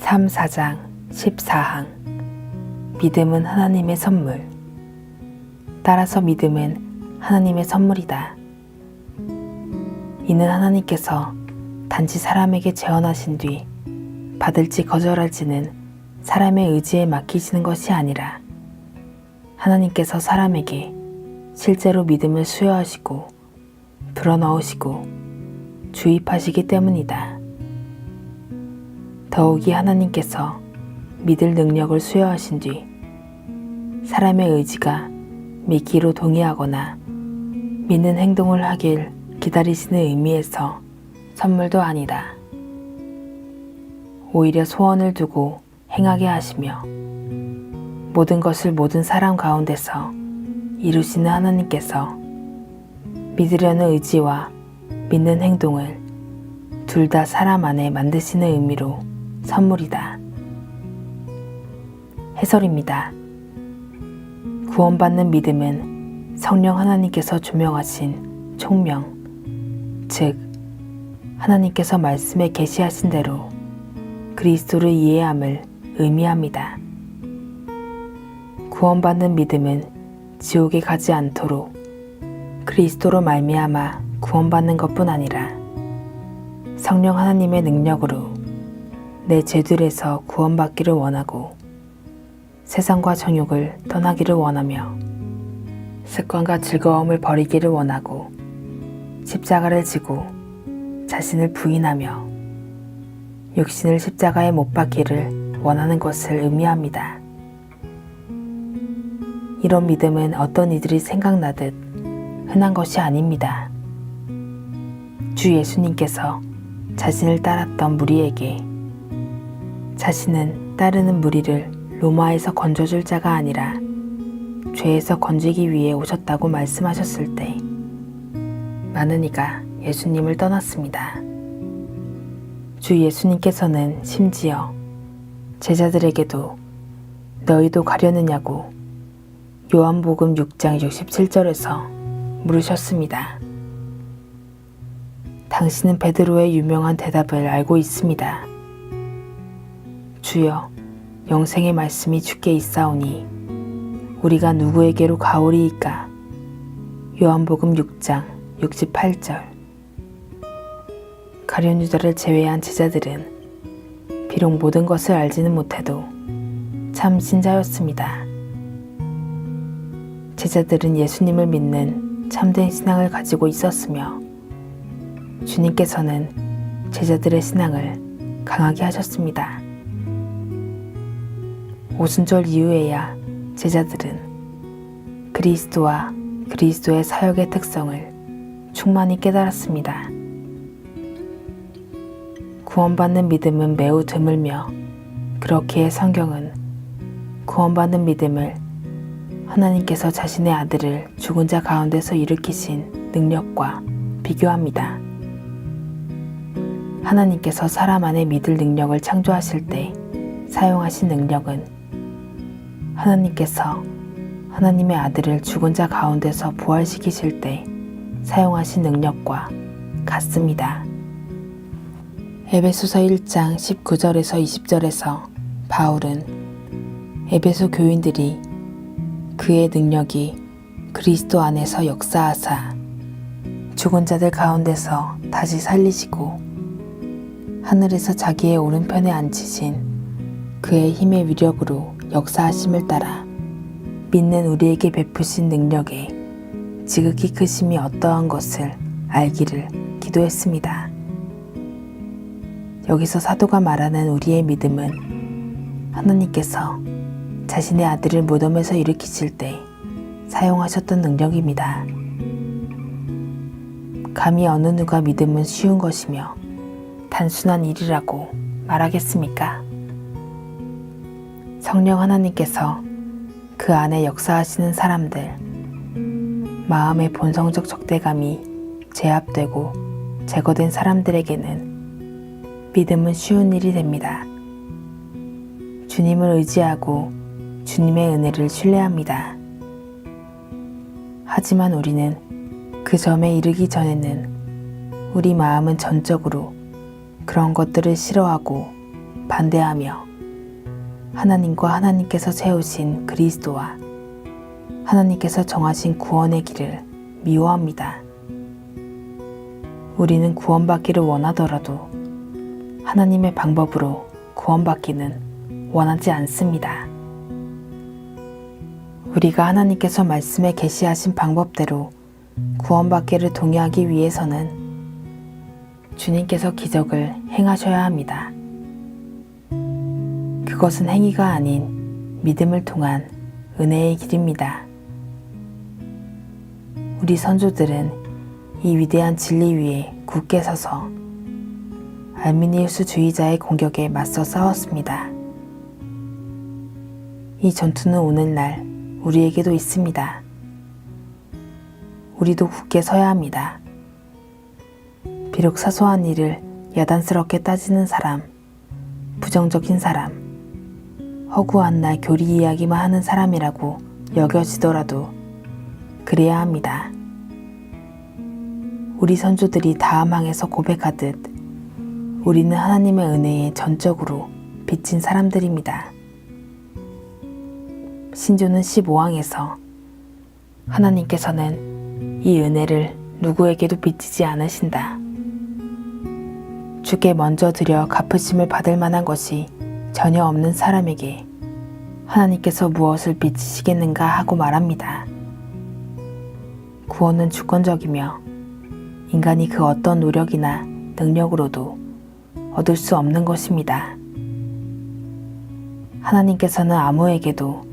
3, 4장 14항 믿음은 하나님의 선물. 따라서 믿음은 하나님의 선물이다. 이는 하나님께서 단지 사람에게 재원하신 뒤 받을지 거절할지는 사람의 의지에 맡기시는 것이 아니라 하나님께서 사람에게 실제로 믿음을 수여하시고 불어넣으시고 주입하시기 때문이다. 더욱이 하나님께서 믿을 능력을 수여하신 뒤 사람의 의지가 믿기로 동의하거나 믿는 행동을 하길 기다리시는 의미에서 선물도 아니다. 오히려 소원을 두고 행하게 하시며 모든 것을 모든 사람 가운데서 이루시는 하나님께서 믿으려는 의지와 믿는 행동을 둘 다 사람 안에 만드시는 의미로 선물이다. 해설입니다. 구원받는 믿음은 성령 하나님께서 조명하신 총명, 즉 하나님께서 말씀에 계시하신 대로 그리스도를 이해함을 의미합니다. 구원받는 믿음은 지옥에 가지 않도록 그리스도로 말미암아 구원받는 것뿐 아니라 성령 하나님의 능력으로 내 죄들에서 구원받기를 원하고 세상과 정욕을 떠나기를 원하며 습관과 즐거움을 버리기를 원하고 십자가를 지고 자신을 부인하며 육신을 십자가에 못 박기를 원하는 것을 의미합니다. 이런 믿음은 어떤 이들이 생각나듯 흔한 것이 아닙니다. 주 예수님께서 자신을 따랐던 무리에게 자신은 따르는 무리를 로마에서 건져줄 자가 아니라 죄에서 건지기 위해 오셨다고 말씀하셨을 때 많은 이가 예수님을 떠났습니다. 주 예수님께서는 심지어 제자들에게도 너희도 가려느냐고 요한복음 6장 67절에서 물으셨습니다. 당신은 베드로의 유명한 대답을 알고 있습니다. 주여, 영생의 말씀이 주께 있사오니 우리가 누구에게로 가오리이까? 요한복음 6장 68절. 가룟 유다를 제외한 제자들은 비록 모든 것을 알지는 못해도 참 신자였습니다. 제자들은 예수님을 믿는 참된 신앙을 가지고 있었으며 주님께서는 제자들의 신앙을 강하게 하셨습니다. 오순절 이후에야 제자들은 그리스도와 그리스도의 사역의 특성을 충만히 깨달았습니다. 구원받는 믿음은 매우 드물며 그렇기에 성경은 구원받는 믿음을 하나님께서 자신의 아들을 죽은 자 가운데서 일으키신 능력과 비교합니다. 하나님께서 사람 안에 믿을 능력을 창조하실 때 사용하신 능력은 하나님께서 하나님의 아들을 죽은 자 가운데서 부활시키실 때 사용하신 능력과 같습니다. 에베소서 1장 19절에서 20절에서 바울은 에베소 교인들이 그의 능력이 그리스도 안에서 역사하사 죽은 자들 가운데서 다시 살리시고 하늘에서 자기의 오른편에 앉히신 그의 힘의 위력으로 역사하심을 따라 믿는 우리에게 베푸신 능력의 지극히 크심이 어떠한 것을 알기를 기도했습니다. 여기서 사도가 말하는 우리의 믿음은 하나님께서 자신의 아들을 무덤에서 일으키실 때 사용하셨던 능력입니다. 감히 어느 누가 믿음은 쉬운 것이며 단순한 일이라고 말하겠습니까? 성령 하나님께서 그 안에 역사하시는 사람들, 마음의 본성적 적대감이 제압되고 제거된 사람들에게는 믿음은 쉬운 일이 됩니다. 주님을 의지하고 주님의 은혜를 신뢰합니다. 하지만 우리는 그 점에 이르기 전에는 우리 마음은 전적으로 그런 것들을 싫어하고 반대하며 하나님과 하나님께서 세우신 그리스도와 하나님께서 정하신 구원의 길을 미워합니다. 우리는 구원받기를 원하더라도 하나님의 방법으로 구원받기는 원하지 않습니다. 우리가 하나님께서 말씀에 계시하신 방법대로 구원받기를 동의하기 위해서는 주님께서 기적을 행하셔야 합니다. 그것은 행위가 아닌 믿음을 통한 은혜의 길입니다. 우리 선조들은 이 위대한 진리 위에 굳게 서서 알미니우스주의자의 공격에 맞서 싸웠습니다. 이 전투는 오늘날 우리에게도 있습니다. 우리도 굳게 서야 합니다. 비록 사소한 일을 야단스럽게 따지는 사람, 부정적인 사람, 허구한 날 교리 이야기만 하는 사람이라고 여겨지더라도 그래야 합니다. 우리 선조들이 다음항에서 고백하듯 우리는 하나님의 은혜에 전적으로 빚진 사람들입니다. 신조는 15항에서 하나님께서는 이 은혜를 누구에게도 빚지지 않으신다. 주께 먼저 드려 갚으심을 받을 만한 것이 전혀 없는 사람에게 하나님께서 무엇을 빚지시겠는가 하고 말합니다. 구원은 주권적이며 인간이 그 어떤 노력이나 능력으로도 얻을 수 없는 것입니다. 하나님께서는 아무에게도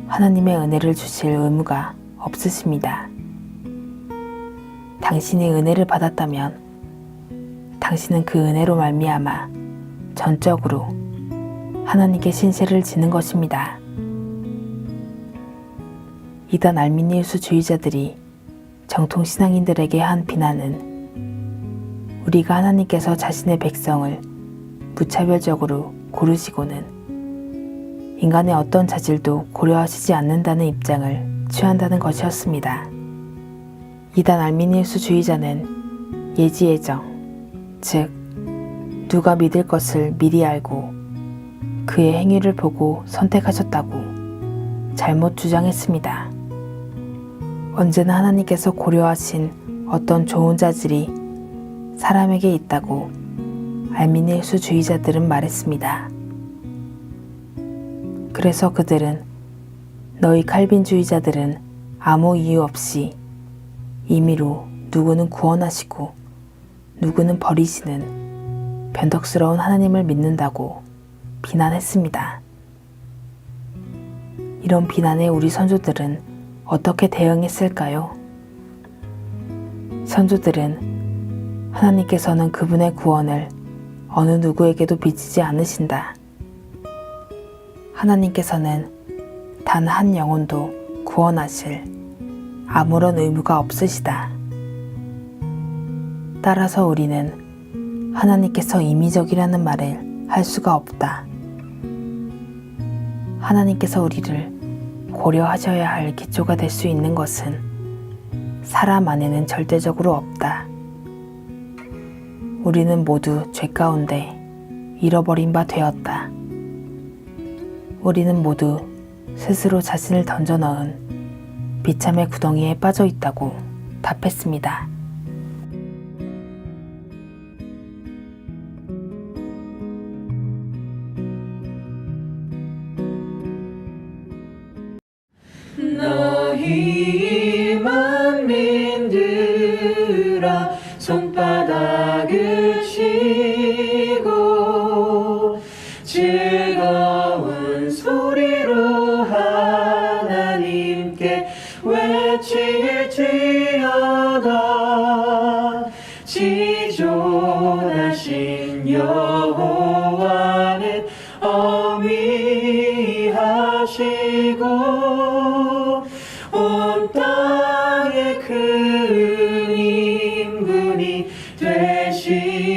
하나님의 은혜를 주실 의무가 없으십니다. 당신이 은혜를 받았다면 당신은 그 은혜로 말미암아 전적으로 하나님께 신세를 지는 것입니다. 이단 알미니우스주의자들이 정통 신앙인들에게 한 비난은 우리가 하나님께서 자신의 백성을 무차별적으로 고르시고는 인간의 어떤 자질도 고려하시지 않는다는 입장을 취한다는 것이었습니다. 이단 알미니우스주의자는 예지예정, 즉 누가 믿을 것을 미리 알고 그의 행위를 보고 선택하셨다고 잘못 주장했습니다. 언제나 하나님께서 고려하신 어떤 좋은 자질이 사람에게 있다고 알미니우스주의자들은 말했습니다. 그래서 그들은 너희 칼빈주의자들은 아무 이유 없이 임의로 누구는 구원하시고 누구는 버리시는 변덕스러운 하나님을 믿는다고 비난했습니다. 이런 비난에 우리 선조들은 어떻게 대응했을까요? 선조들은 하나님께서는 그분의 구원을 어느 누구에게도 빚지지 않으신다. 하나님께서는 단 한 영혼도 구원하실 아무런 의무가 없으시다. 따라서 우리는 하나님께서 임의적이라는 말을 할 수가 없다. 하나님께서 우리를 고려하셔야 할 기초가 될 수 있는 것은 사람 안에는 절대적으로 없다. 우리는 모두 죄 가운데 잃어버린 바 되었다. 우리는 모두 스스로 자신을 던져넣은 비참의 구덩이에 빠져 있다고 답했습니다. 너희 만민들아 손바닥을 치고 즐거운 소리로 하나님께 외칠지어다. 지존하신 여호와는 어미하시니 하시고 온 땅에 큰 임금이 되시리로다.